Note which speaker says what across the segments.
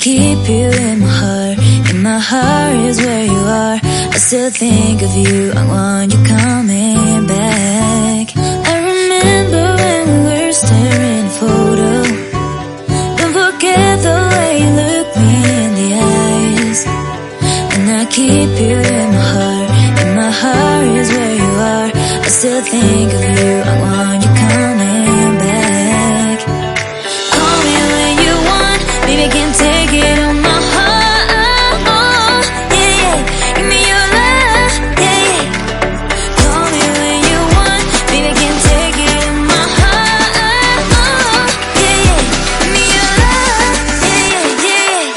Speaker 1: keep you in my heart. In my heart is where you are. I still think of you. I want you coming back. I remember when we were staring at a photo. Don't forget the way you look me in the eyes. And I keep you in my heart. In my heart is where you are. I still think of you. I want you coming back. Call me when you want. Baby, I can't take it on my heart. Yeah, yeah. Give me your love. Yeah, yeah. Call me when you want. Baby, I can't take it on my heart. Yeah, yeah. Give me your love. Yeah, yeah,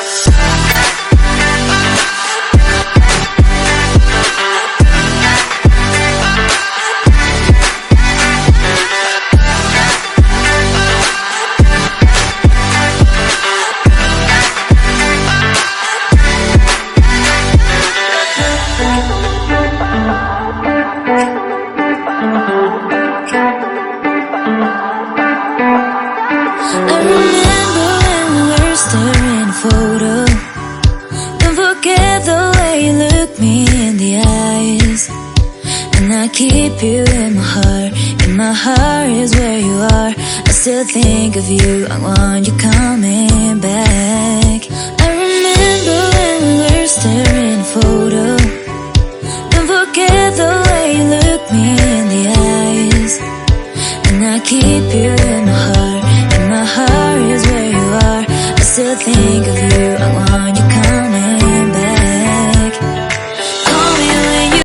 Speaker 1: I remember when we were staring at a photo. Don't forget the way you look me in the eyes. And I keep you in my heart. In my heart is where you are. I still think of you. I want you coming back. I remember when we were staring at a photo. Don't forget the way you look me in the eyes. And I keep you in my heart. In my heart is where you are. I still think